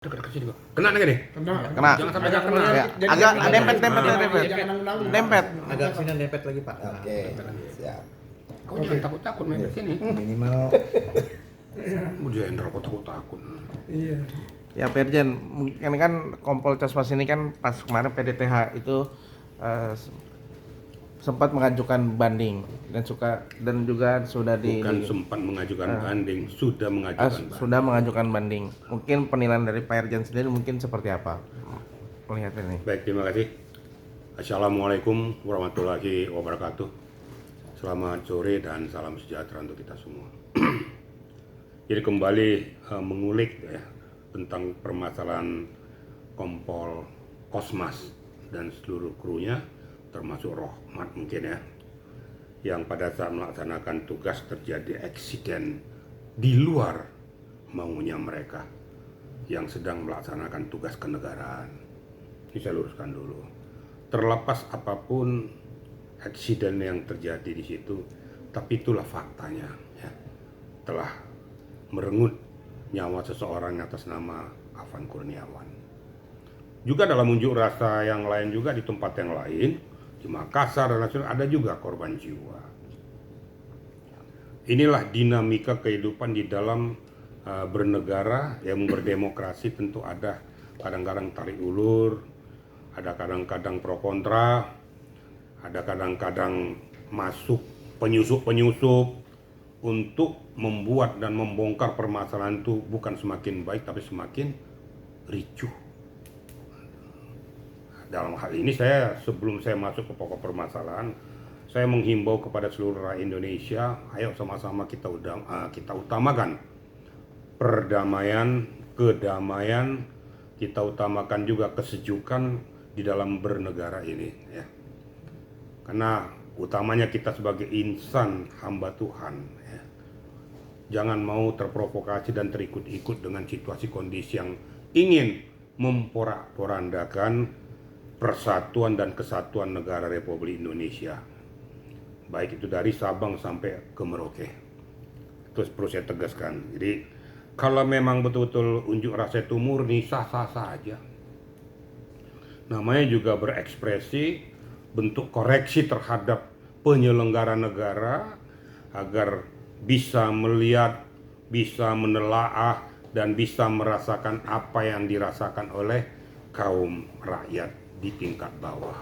Dekat ke sini kok. Kena nggak nih? Kena. Jangan sampai nggak kena. Ya, agak dempet. Dempet. Agak sini dempet lagi Pak. Oke, siap. Kau jangan takut-takut main ke sini. Minimal Jenderal kok takut-takut. Iya. Ya Perjen, mungkin kan Kompol Cosmas ini kan pas kemarin PDTH itu sempat mengajukan banding dan juga sudah Bukan sempat mengajukan banding, sudah mengajukan banding. sudah mengajukan banding. Mungkin penilaian dari Pak Erjen sendiri mungkin seperti apa melihat ini? Baik, terima kasih. Assalamualaikum warahmatullahi wabarakatuh. Selamat sore dan salam sejahtera untuk kita semua. Jadi kembali mengulik ya, tentang permasalahan Kompol Cosmas dan seluruh krunya, termasuk Rohmat mungkin ya, yang pada saat melaksanakan tugas terjadi eksiden di luar maunya mereka yang sedang melaksanakan tugas kenegaraan. Ini saya luruskan dulu. Terlepas apapun eksiden yang terjadi di situ, tapi itulah faktanya ya, telah merenggut nyawa seseorang atas nama Afan Kurniawan. Juga dalam unjuk rasa yang lain juga di tempat yang lain, di Makassar dan nasional ada juga korban jiwa. Inilah dinamika kehidupan di dalam bernegara yang berdemokrasi. Tentu ada kadang-kadang tarik ulur, ada kadang-kadang pro kontra, ada kadang-kadang masuk penyusup-penyusup untuk membuat dan membongkar permasalahan itu bukan semakin baik tapi semakin ricuh. Dalam hal ini sebelum saya masuk ke pokok permasalahan, saya menghimbau kepada seluruh rakyat Indonesia, ayo sama-sama kita utamakan perdamaian, kedamaian, kita utamakan juga kesejukan di dalam bernegara ini ya. Karena utamanya kita sebagai insan hamba Tuhan ya. Jangan mau terprovokasi dan terikut-ikut dengan situasi kondisi yang ingin memporak-porandakan persatuan dan kesatuan negara Republik Indonesia, baik itu dari Sabang sampai ke Merauke. Terus perlu saya tegaskan, jadi kalau memang betul-betul unjuk rasa itu murni, sah-sah saja. Namanya juga berekspresi, bentuk koreksi terhadap penyelenggara negara agar bisa melihat, bisa menelaah, dan bisa merasakan apa yang dirasakan oleh kaum rakyat di tingkat bawah.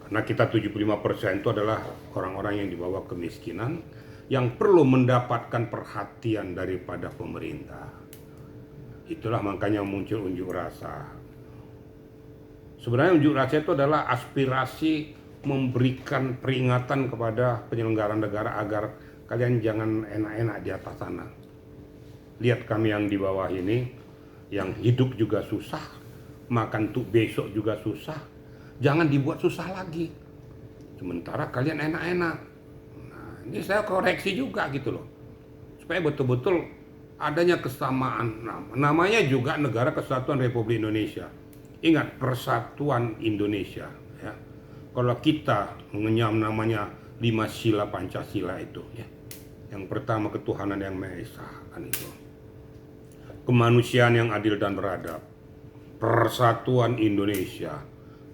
Karena kita 75% itu adalah orang-orang yang di bawah kemiskinan yang perlu mendapatkan perhatian daripada pemerintah. Itulah makanya muncul unjuk rasa. Sebenarnya unjuk rasa itu adalah aspirasi memberikan peringatan kepada penyelenggara negara agar kalian jangan enak-enak di atas sana. Lihat kami yang di bawah ini, yang hidup juga susah, makan tuh besok juga susah, jangan dibuat susah lagi. Sementara kalian enak-enak. Nah, ini saya koreksi juga gitu loh, supaya betul-betul adanya kesamaan. Namanya juga Negara Kesatuan Republik Indonesia. Ingat, Persatuan Indonesia. Ya. Kalau kita mengenyam namanya 5 sila Pancasila itu, ya. Yang pertama ketuhanan yang Maha Esa, kan itu. Kemanusiaan yang adil dan beradab. Persatuan Indonesia,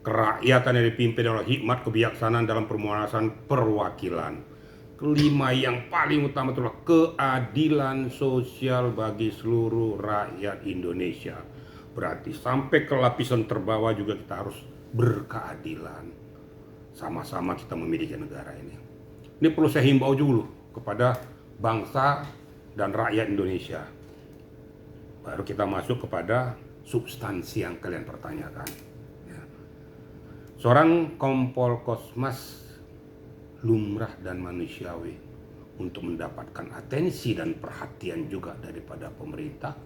kerakyatan yang dipimpin oleh hikmat kebijaksanaan dalam permuasan perwakilan. Kelima yang paling utama itulah keadilan sosial bagi seluruh rakyat Indonesia. Berarti sampai ke lapisan terbawah juga kita harus berkeadilan. Sama-sama kita memiliki negara ini. Ini perlu saya himbau dulu kepada bangsa dan rakyat Indonesia. Baru kita masuk kepada substansi yang kalian pertanyakan. Ya. Seorang Kompol Cosmas lumrah dan manusiawi untuk mendapatkan atensi dan perhatian juga daripada pemerintah,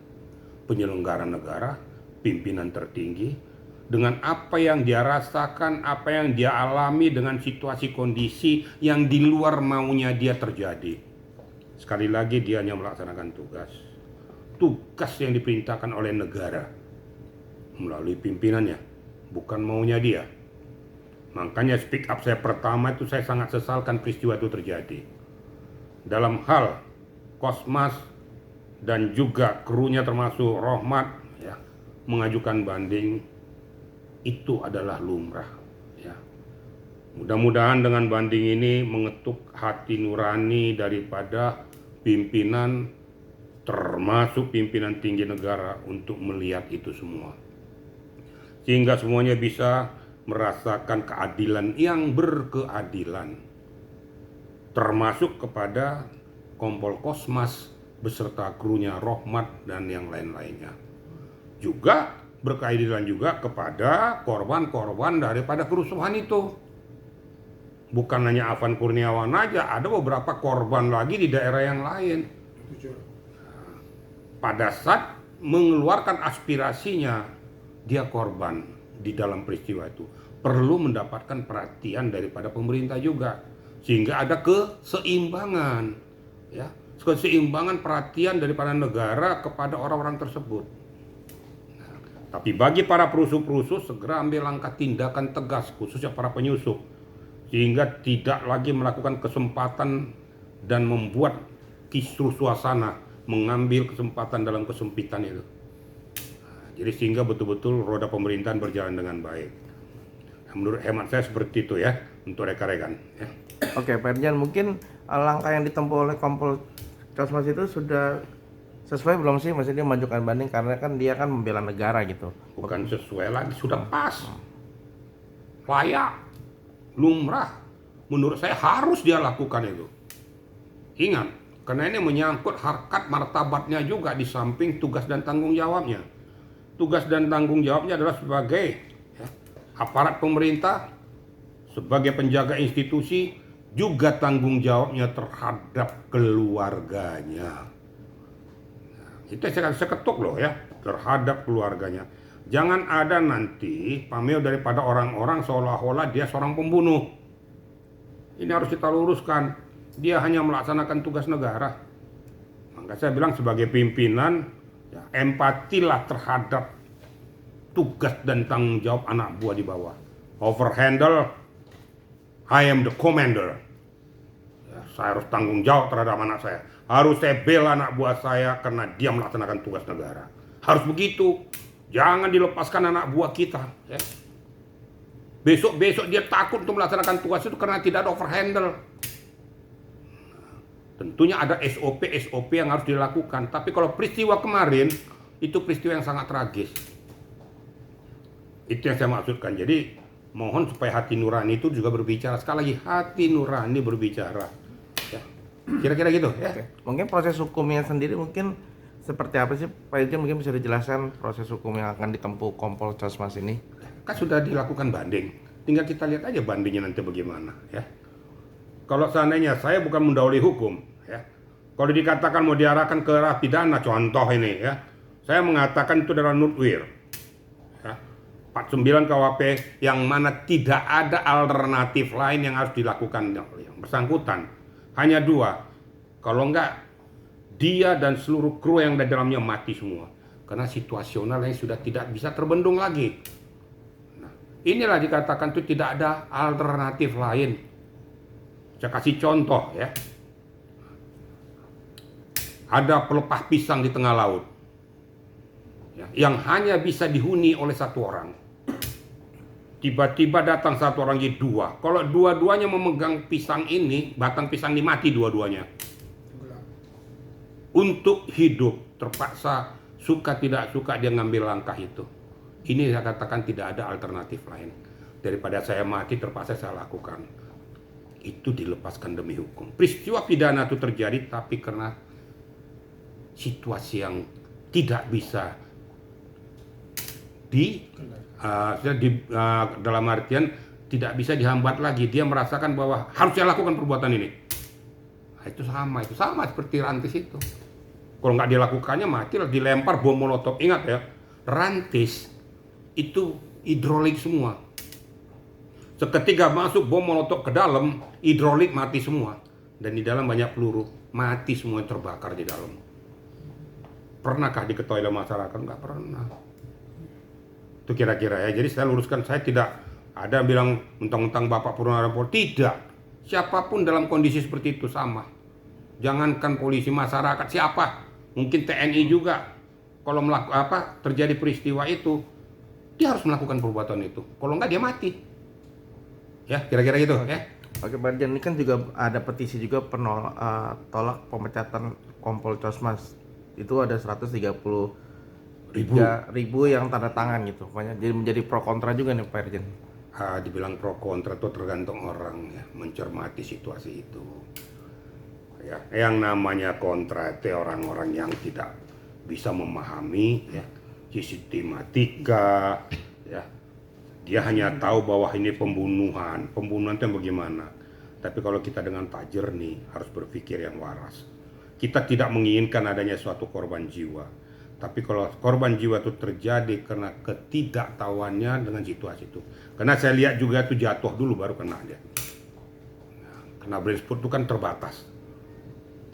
penyelenggara negara, pimpinan tertinggi, dengan apa yang dia rasakan, apa yang dia alami dengan situasi kondisi yang di luar maunya dia terjadi. Sekali lagi dia hanya melaksanakan tugas yang diperintahkan oleh negara melalui pimpinannya, bukan maunya dia. Makanya speak up saya pertama itu saya sangat sesalkan peristiwa itu terjadi. Dalam hal Cosmas dan juga krunya termasuk Rohmat ya, mengajukan banding, itu adalah lumrah ya. Mudah-mudahan dengan banding ini mengetuk hati nurani daripada pimpinan, termasuk pimpinan tinggi negara, untuk melihat itu semua, sehingga semuanya bisa merasakan keadilan yang berkeadilan, termasuk kepada Kompol Kosmas beserta krunya Rohmat dan yang lain-lainnya. Juga berkeadilan juga kepada korban-korban daripada kerusuhan itu. Bukan hanya Afan Kurniawan aja, ada beberapa korban lagi di daerah yang lain. Pada saat mengeluarkan aspirasinya, dia korban di dalam peristiwa itu. Perlu mendapatkan perhatian daripada pemerintah juga, sehingga ada keseimbangan ya, keseimbangan perhatian daripada negara kepada orang-orang tersebut. Nah, tapi bagi para perusuh-perusuh, segera ambil langkah tindakan tegas, khususnya para penyusup, sehingga tidak lagi melakukan kesempatan dan membuat kisruh suasana, mengambil kesempatan dalam kesempitan itu. Nah, jadi sehingga betul-betul roda pemerintahan berjalan dengan baik. Nah, menurut hemat saya seperti itu ya, untuk rekan-rekan ya. Oke, Pak Irjen, mungkin langkah yang ditempuh oleh Kompol Kosmas itu sudah sesuai belum sih? Maksudnya dia mengajukan banding karena kan dia kan membela negara gitu. Bukan sesuai lagi, sudah pas, layak, lumrah. Menurut saya harus dia lakukan itu. Ingat, karena ini menyangkut harkat martabatnya juga, di samping tugas dan tanggung jawabnya. Tugas dan tanggung jawabnya adalah sebagai ya, aparat pemerintah, sebagai penjaga institusi, juga tanggung jawabnya terhadap keluarganya. Nah, itu saya ketuk loh ya, terhadap keluarganya. Jangan ada nanti pameo daripada orang-orang seolah-olah dia seorang pembunuh. Ini harus kita luruskan. Dia hanya melaksanakan tugas negara. Maka saya bilang sebagai pimpinan, ya, empatilah terhadap tugas dan tanggung jawab anak buah di bawah. Overhandle, I am the commander. Ya, saya harus tanggung jawab terhadap anak saya. Harus saya bela anak buah saya karena dia melaksanakan tugas negara. Harus begitu. Jangan dilepaskan anak buah kita. Ya. Besok-besok dia takut untuk melaksanakan tugas itu karena tidak ada overhandle. Tentunya ada SOP yang harus dilakukan. Tapi kalau peristiwa kemarin, itu peristiwa yang sangat tragis. Itu yang saya maksudkan. Jadi mohon supaya hati nurani itu juga berbicara. Sekali lagi, hati nurani berbicara. Ya. Kira-kira gitu ya. Oke. Mungkin proses hukumnya sendiri mungkin seperti apa sih Pak Irjen? Mungkin bisa dijelaskan proses hukum yang akan ditempuh Kompol Kosmas ini? Kan sudah dilakukan banding. Tinggal kita lihat aja bandingnya nanti bagaimana ya. Kalau seandainya saya bukan mendahului hukum ya. Kalau dikatakan mau diarahkan ke arah pidana, contoh ini ya. Saya mengatakan itu adalah nutwir. Ya. 49 KUHP yang mana tidak ada alternatif lain yang harus dilakukan yang bersangkutan. Hanya dua. Kalau enggak, dia dan seluruh kru yang ada di dalamnya mati semua. Karena situasionalnya sudah tidak bisa terbendung lagi. Nah, inilah dikatakan itu tidak ada alternatif lain. Saya kasih contoh ya. Ada pelepah pisang di tengah laut. Ya, yang hanya bisa dihuni oleh satu orang. Tiba-tiba datang satu orang jadi dua. Kalau dua-duanya memegang pisang ini, batang pisang ini mati dua-duanya. Untuk hidup terpaksa, suka tidak suka dia ngambil langkah itu. Ini saya katakan tidak ada alternatif lain. Daripada saya mati terpaksa saya lakukan. Itu dilepaskan demi hukum. Peristiwa pidana itu terjadi tapi karena situasi yang tidak bisa dalam artian tidak bisa dihambat lagi. Dia merasakan bahwa harus saya lakukan perbuatan ini. Nah, itu sama seperti Rantis itu. Kalau nggak dilakukannya mati, dilempar bom molotov. Ingat ya, Rantis itu hidrolik semua. Seketika masuk bom molotov ke dalam, hidrolik mati semua. Dan di dalam banyak peluru, mati semua, terbakar di dalam. Pernahkah diketahui oleh masyarakat? Nggak pernah. Itu kira-kira ya. Jadi saya luruskan, saya tidak ada bilang mentang-mentang Bapak Purnawirawan. Tidak. Siapapun dalam kondisi seperti itu sama. Jangankan polisi, masyarakat, siapa Mungkin TNI juga kalau terjadi peristiwa itu, dia harus melakukan perbuatan itu. Kalau enggak dia mati. Ya, kira-kira gitu ya. Oke, Pak Irjen, ini kan juga ada petisi juga tolak pemecatan Kompol Cosmas. Itu ada 133.000 yang tanda tangan gitu. Pokoknya jadi menjadi pro kontra juga nih Pak Irjen. Dibilang pro kontra itu tergantung orang ya, mencermati situasi itu. Ya, yang namanya kontra itu orang-orang yang tidak bisa memahami ya sistematika ya. Dia hanya tahu bahwa ini pembunuhan itu bagaimana. Tapi kalau kita dengan tak jernih harus berpikir yang waras. Kita tidak menginginkan adanya suatu korban jiwa. Tapi kalau korban jiwa itu terjadi karena ketidaktahuannya dengan situasi itu. Karena saya lihat juga itu jatuh dulu baru kena dia. Karena brain spot itu kan terbatas.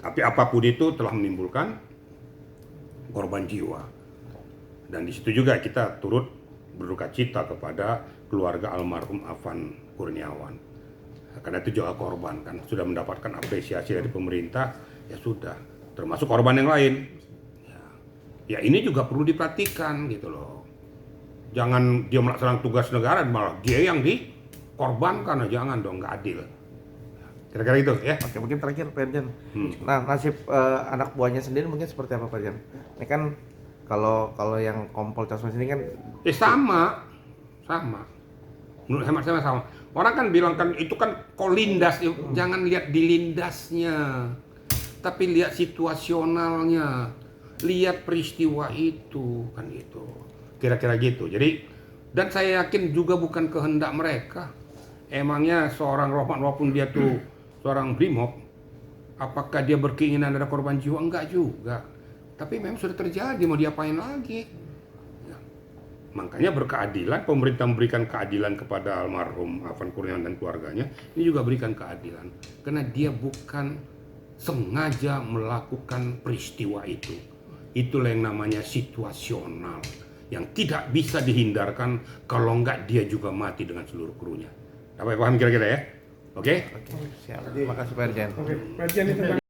Tapi apapun itu telah menimbulkan korban jiwa. Dan di situ juga kita turut berduka cita kepada keluarga almarhum Afan Kurniawan. Karena itu juga korban kan sudah mendapatkan apresiasi dari pemerintah, ya sudah. Termasuk korban yang lain. Ya ini juga perlu diperhatikan gitu loh. Jangan dia melaksanakan tugas negara malah dia yang dikorbankan, jangan dong, nggak adil. Kira-kira itu ya. Oke, mungkin terakhir Pak Irjen. Nah, nasib anak buahnya sendiri mungkin seperti apa Pak Irjen? Ini kan kalau yang Kompol Cosmas ini kan sama. Menurut hemat saya sama. Orang kan bilang kan itu kan kolindas, jangan lihat di lindasnya, tapi lihat situasionalnya, lihat peristiwa itu kan itu. Kira-kira gitu. Jadi dan saya yakin juga bukan kehendak mereka. Emangnya seorang Rohmat walaupun dia tuh seorang brimob, apakah dia berkeinginan ada korban jiwa? Enggak juga. Tapi memang sudah terjadi, mau diapain lagi? Ya. Makanya berkeadilan, pemerintah memberikan keadilan kepada almarhum Afan Kurniawan dan keluarganya. Ini juga berikan keadilan. Karena dia bukan sengaja melakukan peristiwa itu. Itulah yang namanya situasional. Yang tidak bisa dihindarkan kalau enggak dia juga mati dengan seluruh krunya. Apa paham kira-kira ya? Oke? Oke, siap. Terima kasih Pak Irjen. Oke, Pak Irjen itu